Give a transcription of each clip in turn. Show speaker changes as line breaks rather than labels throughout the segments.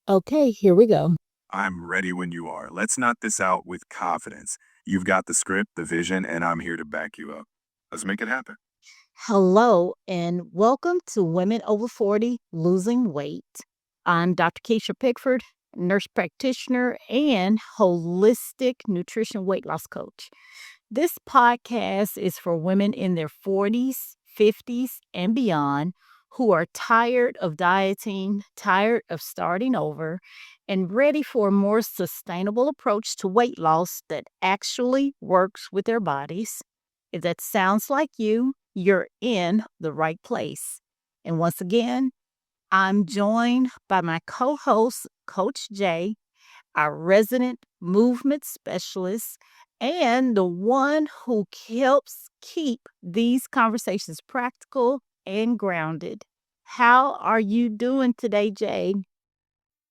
Okay, here we go.
I'm ready when you are. Let's knock this out with confidence. You've got the script, the vision, and I'm here to back you up. Let's make it happen.
Hello, and welcome to Women Over 40 Losing Weight. I'm Dr. Kisha Pickford, nurse practitioner and holistic nutrition weight loss coach. This podcast is for women in their 40s, 50s, and beyond who are tired of dieting, tired of starting over, and ready for a more sustainable approach to weight loss that actually works with their bodies. If that sounds like you, you're in the right place. And once again, I'm joined by my co host, Coach Jay, our resident movement specialist, and the one who helps keep these conversations practical and grounded. How are you doing today, Jay?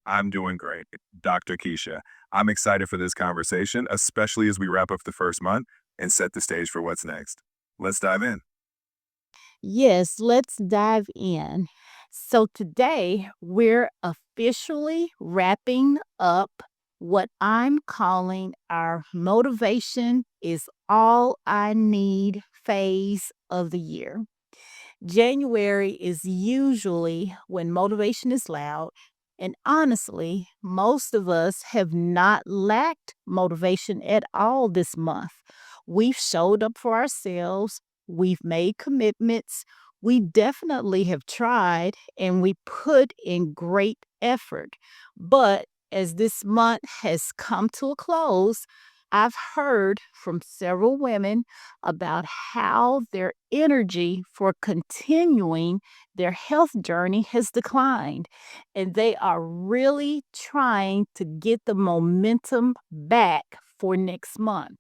I'm doing great. Dr. Keisha, I'm excited for this conversation, especially as we wrap up the first month and set the stage for what's next. Let's dive in.
Yes, let's dive in. So, today we're officially wrapping up what I'm calling our motivation is all I need phase of the year. January is usually when motivation is loud. And honestly, most of us have not lacked motivation at all this month. We've showed up for ourselves, we've made commitments, we definitely have tried, and we put in great effort. But as this month has come to a close, I've heard from several women about how their energy for continuing their health journey has declined. And they are really trying to get the momentum back for next month.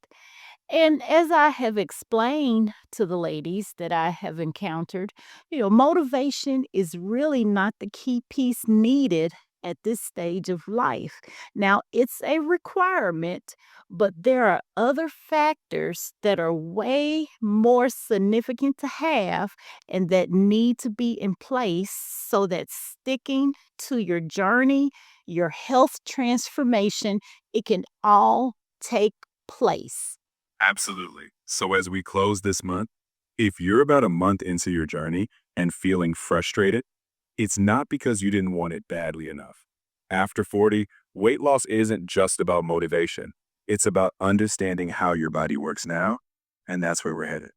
And as I have explained to the ladies that I have encountered, motivation is really not the key piece needed at this stage of life. Now, it's a requirement, but there are other factors that are way more significant to have and that need to be in place so that sticking to your journey, your health transformation, it can all take place.
Absolutely. So, as we close this month, if you're about a month into your journey and feeling frustrated, it's not because you didn't want it badly enough. After 40, weight loss isn't just about motivation, it's about understanding how your body works now, and that's where we're headed.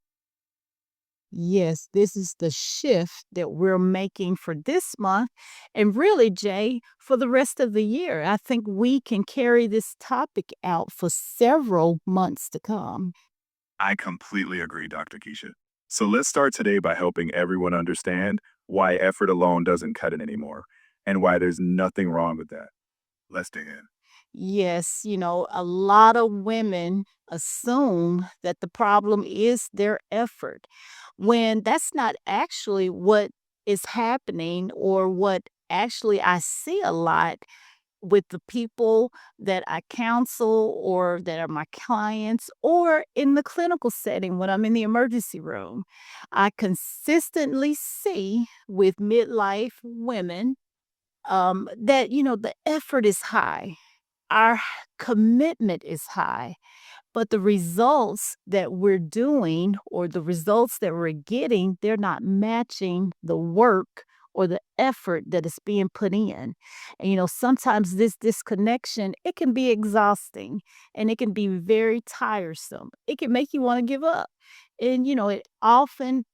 Yes, this is the shift that we're making for this month. And really, Jay, for the rest of the year, I think we can carry this topic out for several months to come.
I completely agree, Dr. Keisha. So let's start today by helping everyone understand why effort alone doesn't cut it anymore and why there's nothing wrong with that. Let's dig in.
Yes, a lot of women assume that the problem is their effort when that's not actually what is happening or what actually I see a lot with the people that I counsel or that are my clients or in the clinical setting when I'm in the emergency room. I consistently see with midlife women that, the effort is high, our commitment is high, but the results that we're doing or the results that we're getting, they're not matching the work or the effort that is being put in. And sometimes this disconnection, it can be exhausting and it can be very tiresome. It can make you want to give up. And it often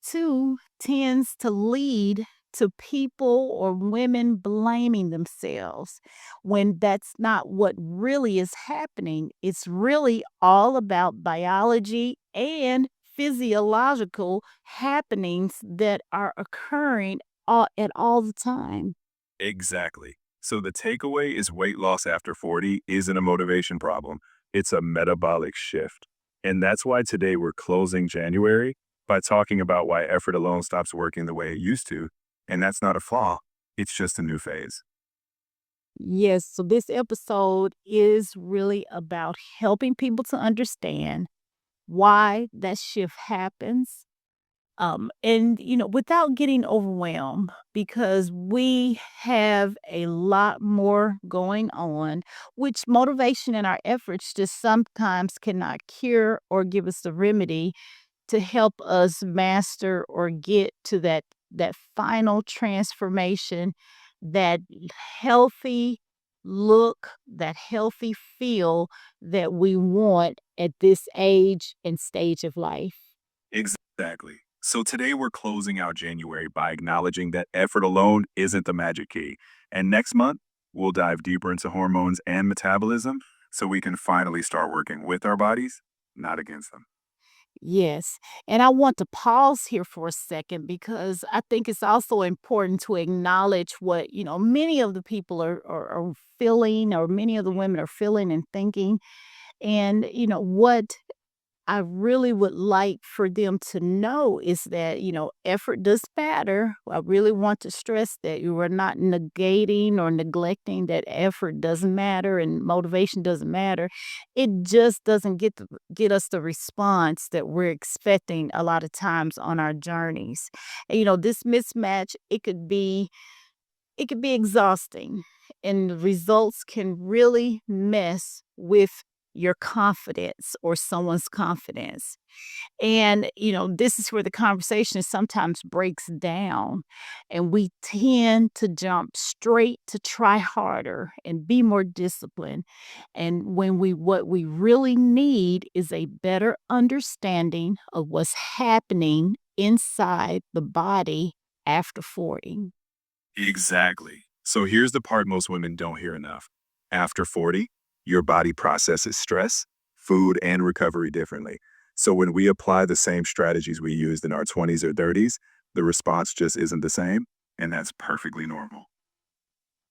too tends to lead to people or women blaming themselves when that's not what really is happening. It's really all about biology and physiological happenings that are occurring at all the time.
Exactly. So the takeaway is weight loss after 40 isn't a motivation problem. It's a metabolic shift. And that's why today we're closing January by talking about why effort alone stops working the way it used to. And that's not a flaw. It's just a new phase.
Yes, so this episode is really about helping people to understand why that shift happens, And without getting overwhelmed, because we have a lot more going on, which motivation and our efforts just sometimes cannot cure or give us the remedy to help us master or get to that final transformation, that healthy look, that healthy feel that we want at this age and stage of life.
Exactly. So today we're closing out January by acknowledging that effort alone isn't the magic key. And next month, we'll dive deeper into hormones and metabolism so we can finally start working with our bodies, not against them.
Yes. And I want to pause here for a second because I think it's also important to acknowledge what, many of the people are feeling, or many of the women are feeling and thinking. And, what I really would like for them to know is that, effort does matter. I really want to stress that you are not negating or neglecting that effort doesn't matter and motivation doesn't matter. It just doesn't get us the response that we're expecting a lot of times on our journeys. And, this mismatch, it could be exhausting, and the results can really mess with your confidence or someone's confidence. And, this is where the conversation sometimes breaks down, and we tend to jump straight to try harder and be more disciplined. And what we really need is a better understanding of what's happening inside the body after 40.
Exactly. So here's the part most women don't hear enough. After 40, your body processes stress, food, and recovery differently. So when we apply the same strategies we used in our 20s or 30s, the response just isn't the same. And that's perfectly normal.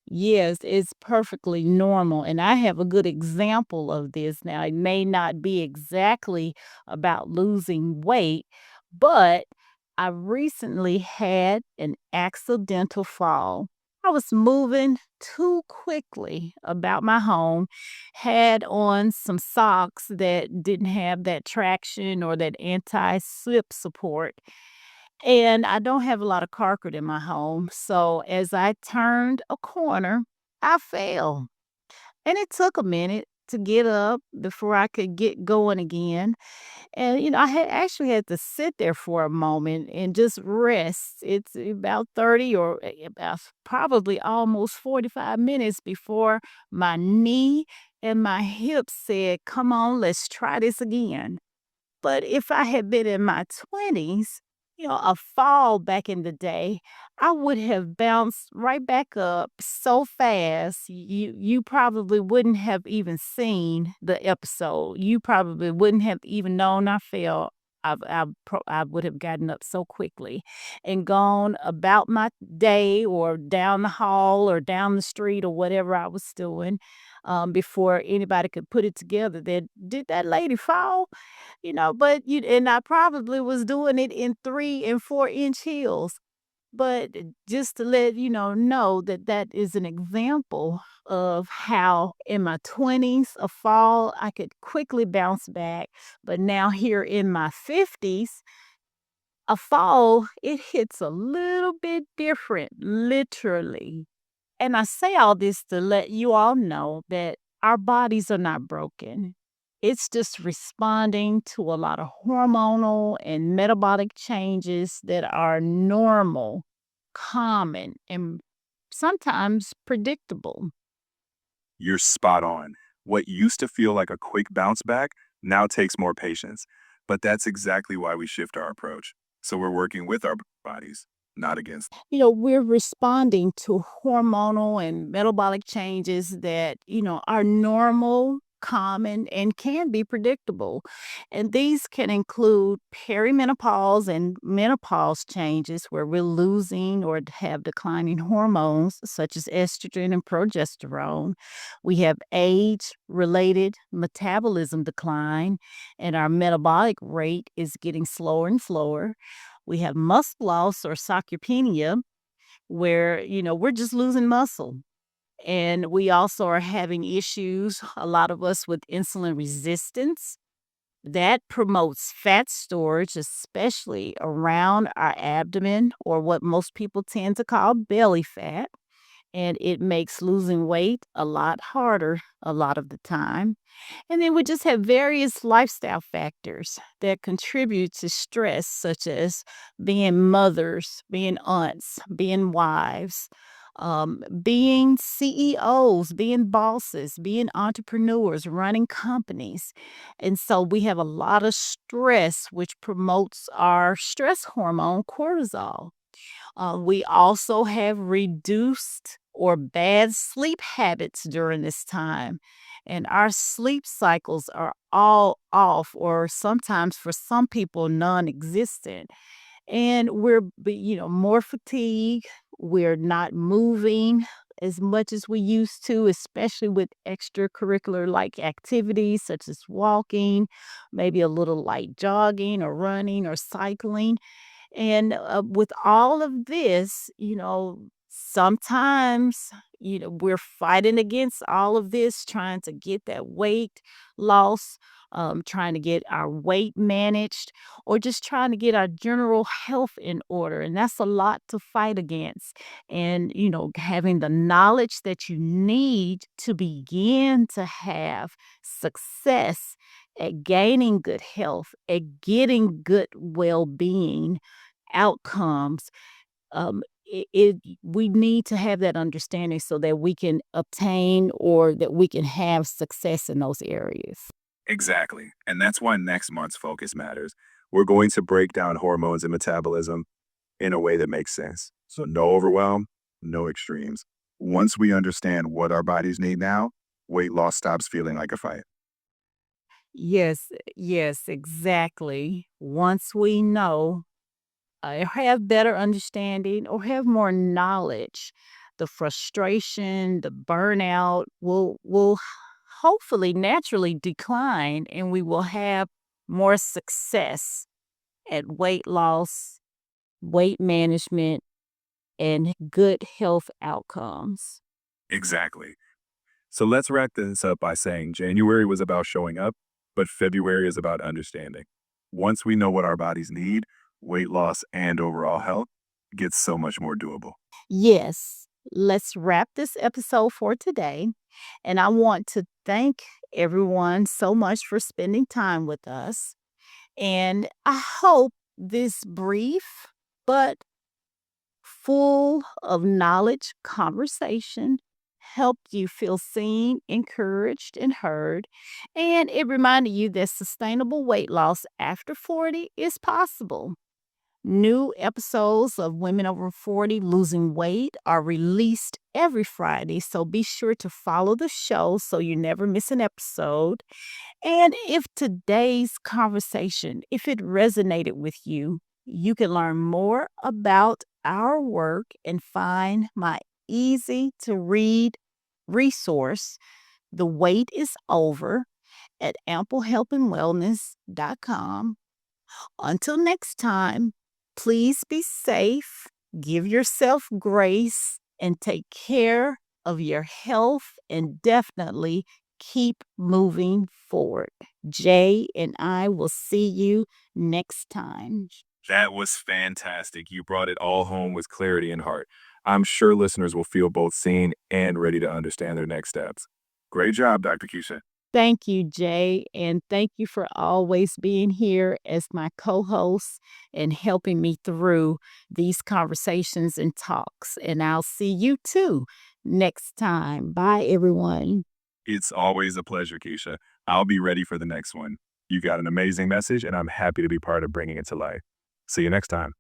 Yes, it's perfectly normal. And I have a good example of this. Now, it may not be exactly about losing weight, but I recently had an accidental fall. I was moving too quickly about my home, had on some socks that didn't have that traction or that anti slip support. And I don't have a lot of carpet in my home, so as I turned a corner, I fell, and it took a minute to get up before I could get going again. And, I had actually had to sit there for a moment and just rest. It's about 30 or about probably almost 45 minutes before my knee and my hip said, "Come on, let's try this again." But if I had been in my 20s, a fall back in the day, I would have bounced right back up so fast. You probably wouldn't have even seen the episode. You probably wouldn't have even known I fell. I would have gotten up so quickly and gone about my day, or down the hall or down the street or whatever I was doing, before anybody could put it together that, did that lady fall? But I probably was doing it in 3 and 4 inch heels. But just to let know that that is an example of how in my 20s, a fall, I could quickly bounce back. But now here in my 50s, a fall, it hits a little bit different, literally. And I say all this to let you all know that our bodies are not broken. It's just responding to a lot of hormonal and metabolic changes that are normal, common, and sometimes predictable.
You're spot on. What used to feel like a quick bounce back now takes more patience. But that's exactly why we shift our approach. So we're working with our bodies, not against.
We're responding to hormonal and metabolic changes that, are normal, common, and can be predictable. And these can include perimenopause and menopause changes where we're losing or have declining hormones such as estrogen and progesterone. We have age related metabolism decline, and our metabolic rate is getting slower and slower. We have muscle loss or sarcopenia, where, we're just losing muscle. And we also are having issues, a lot of us, with insulin resistance. That promotes fat storage, especially around our abdomen, or what most people tend to call belly fat. And it makes losing weight a lot harder a lot of the time. And then we just have various lifestyle factors that contribute to stress, such as being mothers, being aunts, being wives, being CEOs, being bosses, being entrepreneurs, running companies. And so we have a lot of stress, which promotes our stress hormone, cortisol. We also have reduced or bad sleep habits during this time. And our sleep cycles are all off, or sometimes for some people, non existent. And more fatigued. We're not moving as much as we used to, especially with extracurricular like activities such as walking, maybe a little light jogging or running or cycling. And, with all of this, sometimes, we're fighting against all of this, trying to get that weight loss, trying to get our weight managed, or just trying to get our general health in order. And that's a lot to fight against. And, having the knowledge that you need to begin to have success at gaining good health, at getting good well being outcomes, we need to have that understanding so that we can obtain or that we can have success in those areas.
Exactly. And that's why next month's focus matters. We're going to break down hormones and metabolism in a way that makes sense. So, no overwhelm, no extremes. Once we understand what our bodies need now, weight loss stops feeling like a fight.
Yes, yes, exactly. Once we know, have better understanding or have more knowledge, the frustration, the burnout will hopefully naturally decline, and we will have more success at weight loss, weight management, and good health outcomes.
Exactly. So, let's wrap this up by saying January was about showing up, but February is about understanding. Once we know what our bodies need, weight loss and overall health gets so much more doable.
Yes, let's wrap this episode for today. And I want to thank everyone so much for spending time with us. And I hope this brief but full of knowledge conversation helped you feel seen, encouraged, and heard. And it reminded you that sustainable weight loss after 40 is possible. New episodes of Women Over 40 Losing Weight are released every Friday, so be sure to follow the show so you never miss an episode. And if today's conversation, if it resonated with you, you can learn more about our work and find my easy to read resource, The Wait is Over, at amplehealthandwellness.com. Until next time, please be safe, give yourself grace, and take care of your health, and definitely keep moving forward. Jay and I will see you next time.
That was fantastic. You brought it all home with clarity and heart. I'm sure listeners will feel both seen and ready to understand their next steps. Great job, Dr. Kisha.
Thank you, Jay, and thank you for always being here as my co host and helping me through these conversations and talks. And I'll see you too next time. Bye, everyone.
It's always a pleasure, Keisha. I'll be ready for the next one. You got an amazing message, and I'm happy to be part of bringing it to life. See you next time.